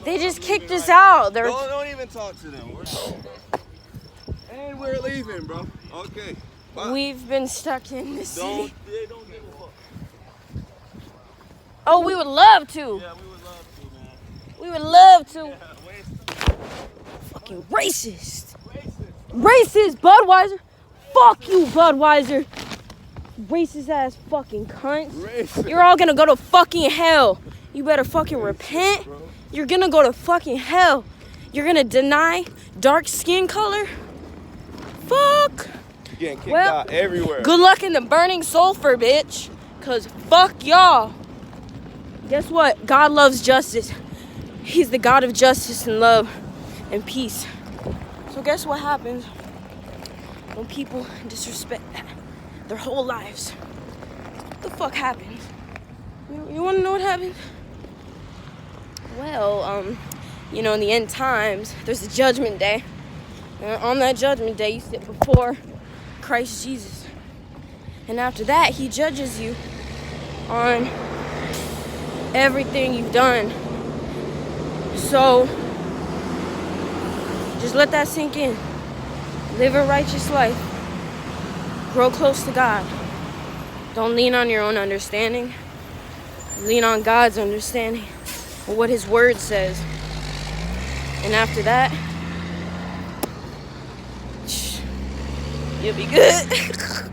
They just kicked us out. Don't even talk to them. And we're leaving, bro. Okay. Bye. We've been stuck in this city. They don't give a fuck. Oh, we would love to. Yeah, we would love to, man. We would love to. Yeah, Fucking racist. Racist, Budweiser. Fuck you, Budweiser. Racist ass fucking cunts. Racist. You're all gonna go to fucking hell. You better fucking repent. You're gonna go to fucking hell. You're gonna deny dark skin color? Fuck. You're getting kicked out everywhere. Good luck in the burning sulfur, bitch. Cause fuck y'all. Guess what? God loves justice. He's the God of justice and love and peace. So guess what happens when people disrespect that their whole lives? What the fuck happens? You wanna know what happens? Well, in the end times, there's a judgment day. And on that judgment day, you sit before Christ Jesus. And after that, he judges you on everything you've done. So, just let that sink in. Live a righteous life. Grow close to God. Don't lean on your own understanding. Lean on God's understanding of what his word says. And after that, you'll be good.